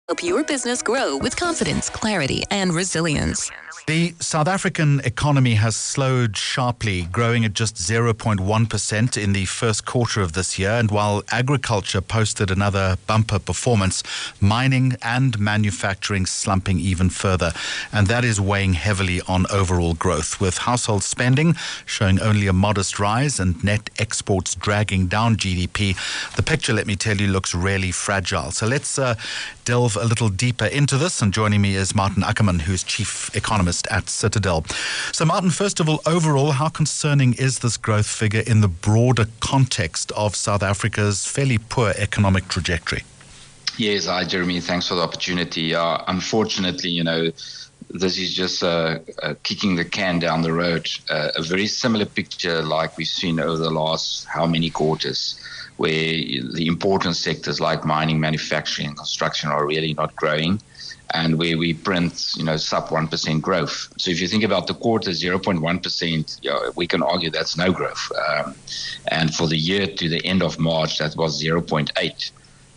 Help your business grow with confidence, clarity, and resilience. The South African economy has slowed sharply, growing at just 0.1% in the first quarter of this year. And while agriculture posted another bumper performance, mining and manufacturing slumping even further. And that is weighing heavily on overall growth, with household spending showing only a modest rise and net exports dragging down GDP. The picture, let me tell you, looks really fragile. So let's delve a little deeper into this. And joining me is Maarten Ackerman, who's Chief Economist at Citadel. So Maarten, first of all, overall, how concerning is this growth figure in the broader context of South Africa's fairly poor economic trajectory? Yes, hi Jeremy, thanks for the opportunity. Unfortunately, this is just kicking the can down the road. A very similar picture like we've seen over the last how many quarters, where the important sectors like mining, manufacturing, and construction are really not growing, and where we print, sub 1% growth. So if you think about the quarter, 0.1%, we can argue that's no growth. And for the year to the end of March, that was 0.8.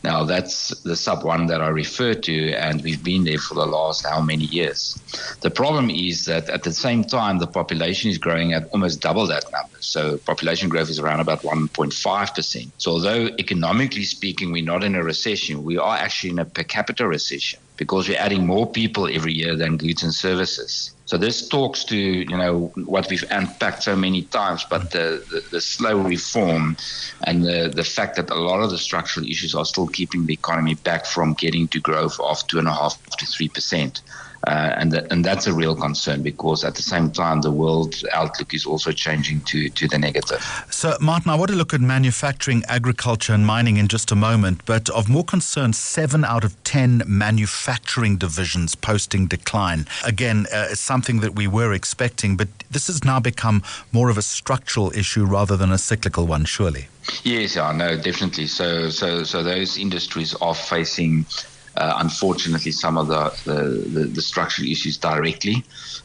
Now, that's the sub one that I referred to, and we've been there for the last how many years. The problem is that at the same time, the population is growing at almost double that number. So population growth is around about 1.5%. So although economically speaking, we're not in a recession, we are actually in a per capita recession because we're adding more people every year than goods and services. So this talks to, what we've unpacked so many times, but the slow reform and the fact that a lot of the structural issues are still keeping the economy back from getting to growth of 2.5% to 3%. And that's a real concern because at the same time, the world outlook is also changing to the negative. So, Maarten, I want to look at manufacturing, agriculture and mining in just a moment, but of more concern, 7 out of 10 manufacturing divisions posting decline. Again, something that we were expecting, but this has now become more of a structural issue rather than a cyclical one, surely. Yes, no, definitely. So those industries are facing unfortunately, some of the structural issues directly.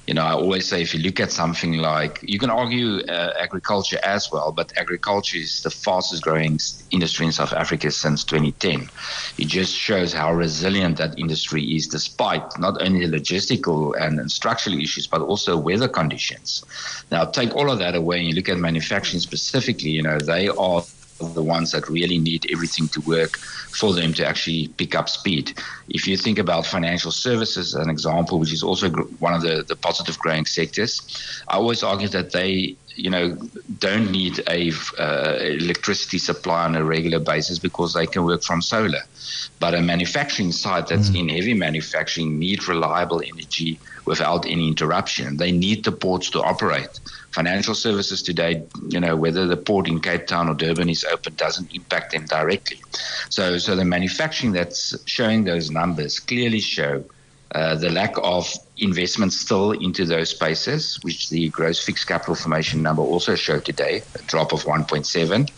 I always say if you look at something like, you can argue agriculture as well, but agriculture is the fastest growing industry in South Africa since 2010. It just shows how resilient that industry is despite not only the logistical and structural issues, but also weather conditions. Now, take all of that away and you look at manufacturing specifically, they are the ones that really need everything to work for them to actually pick up speed. If you think about financial services, an example, which is also one of the positive growing sectors, I always argue that they don't need a electricity supply on a regular basis because they can work from solar. But a manufacturing site that's in heavy manufacturing need reliable energy without any interruption. They need the ports to operate. Financial services today, whether the port in Cape Town or Durban is open doesn't impact them directly. So the manufacturing that's showing those numbers clearly show the lack of investment still into those spaces, which the gross fixed capital formation number also showed today, a drop of 1.7,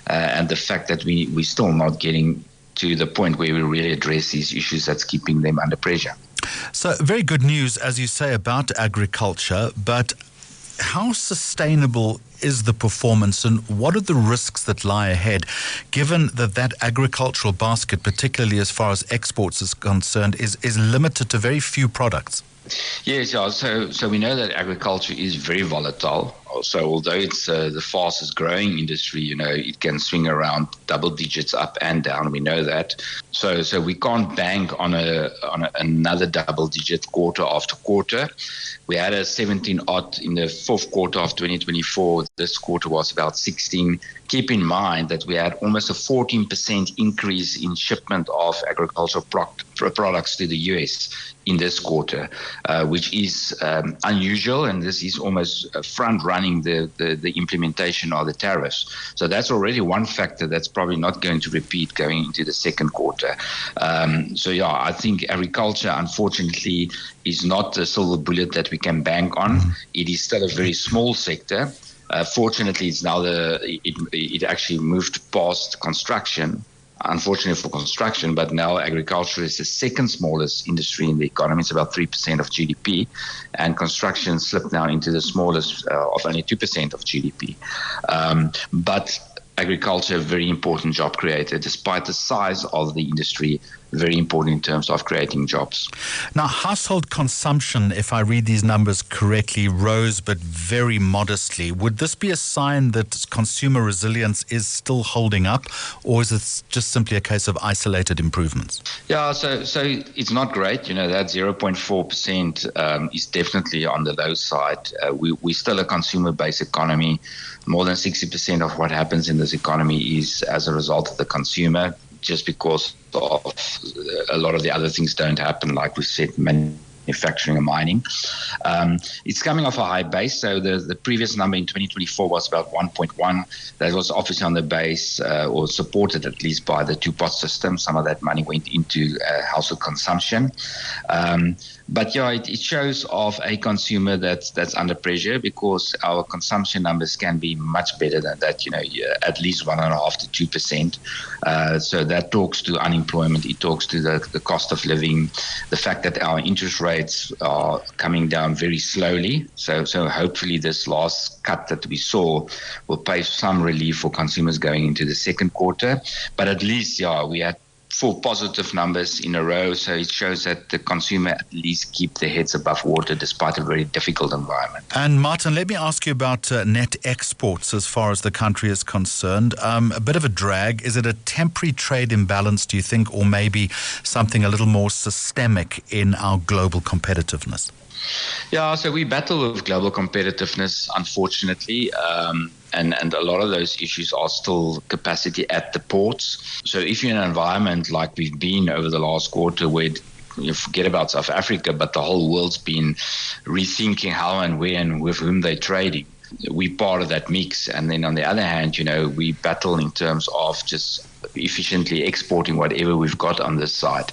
and the fact that we're still not getting to the point where we really address these issues that's keeping them under pressure. So very good news, as you say, about agriculture, but how sustainable is the performance and what are the risks that lie ahead, given that agricultural basket, particularly as far as exports is concerned, is limited to very few products? Yes, so we know that agriculture is very volatile. So although it's the fastest growing industry, it can swing around double digits up and down. We know that. So we can't bank on another double digit quarter after quarter. We had a 17 odd in the fourth quarter of 2024. This quarter was about 16. Keep in mind that we had almost a 14% increase in shipment of agricultural products to the US in this quarter, which is unusual, and this is almost front-running the implementation of the tariffs. So that's already one factor that's probably not going to repeat going into the second quarter. I think agriculture, unfortunately, is not a silver bullet that we can bank on. It is still a very small sector. Fortunately, it's now it actually moved past construction. Unfortunately for construction, but now agriculture is the second smallest industry in the economy. It's about 3% of GDP, and construction slipped now into the smallest of only 2% of GDP. But agriculture, a very important job creator. Despite the size of the industry, very important in terms of creating jobs. Now, household consumption, if I read these numbers correctly, rose but very modestly. Would this be a sign that consumer resilience is still holding up, or is it just simply a case of isolated improvements? Yeah, so it's not great. That 0.4% is definitely on the low side. We're still a consumer-based economy. More than 60% of what happens in this economy is as a result of the consumer, just because of a lot of the other things don't happen, like we said, manufacturing and mining. It's coming off a high base. So the previous number in 2024 was about 1.1. That was obviously on the base or supported at least by the two-pot system. Some of that money went into household consumption. But yeah, it shows of a consumer that's under pressure, because our consumption numbers can be much better than that, at least 1.5% to 2%. So that talks to unemployment. It talks to the cost of living, the fact that our interest rates are coming down very slowly. So hopefully this last cut that we saw will pay some relief for consumers going into the second quarter. But at least, we had 4 positive numbers in a row, so it shows that the consumer at least keep their heads above water despite a very difficult environment. And Maarten, let me ask you about net exports as far as the country is concerned. A bit of a drag. Is it a temporary trade imbalance, do you think, or maybe something a little more systemic in our global competitiveness? Yeah, so we battle with global competitiveness, unfortunately. And a lot of those issues are still capacity at the ports. So if you're in an environment like we've been over the last quarter, where you forget about South Africa, but the whole world's been rethinking how and where and with whom they're trading, we're part of that mix. And then on the other hand, we battle in terms of just efficiently exporting whatever we've got on this side.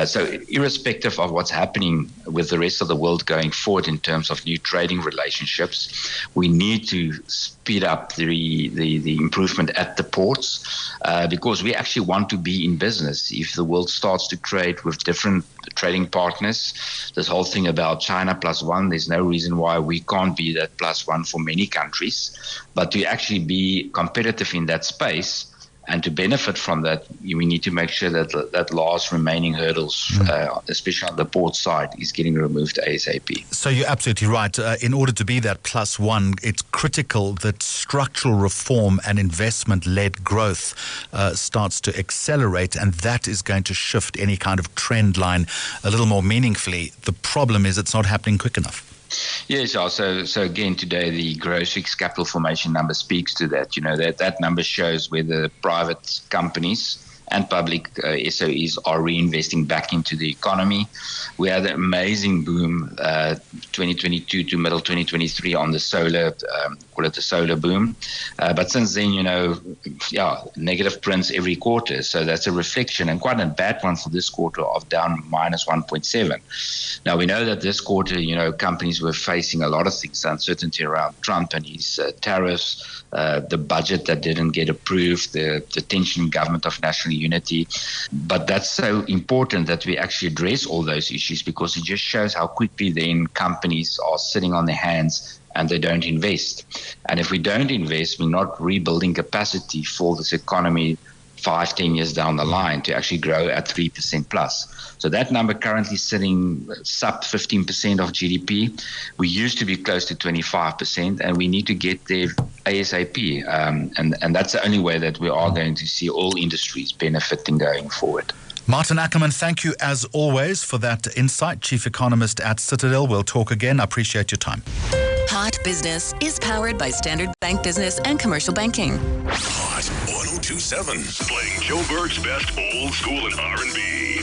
So irrespective of what's happening with the rest of the world going forward in terms of new trading relationships, we need to speed up the improvement at the ports, because we actually want to be in business. If the world starts to trade with different trading partners, this whole thing about China +1, there's no reason why we can't be that +1 for many countries. But to actually be competitive in that space and to benefit from that, we need to make sure that last remaining hurdles, especially on the port side, is getting removed ASAP. So you're absolutely right. In order to be that +1, it's critical that structural reform and investment-led growth starts to accelerate, and that is going to shift any kind of trend line a little more meaningfully. The problem is it's not happening quick enough. Yes, so again, today the gross fixed capital formation number speaks to that. That number shows where the private companies and public SOEs are reinvesting back into the economy. We had an amazing boom 2022 to middle 2023 on the solar, call it the solar boom. But since then, negative prints every quarter. So that's a reflection, and quite a bad one for this quarter, of down -1.7. Now, we know that this quarter, companies were facing a lot of things, uncertainty around Trump and his tariffs, the budget that didn't get approved, the tension in government of national unity. But that's so important that we actually address all those issues, because it just shows how quickly then companies are sitting on their hands and they don't invest. And if we don't invest, we're not rebuilding capacity for this economy 5-10 years down the line to actually grow at 3% plus. So that number currently sitting sub 15% of GDP. We used to be close to 25%, and we need to get there ASAP. And that's the only way that we are going to see all industries benefiting going forward. Maarten Ackerman, thank you as always for that insight. Chief Economist at Citadel. We'll talk again. I appreciate your time. Hot Business is powered by Standard Bank Business and Commercial Banking. Hot 102.7, playing Joburg's best old school and R&B.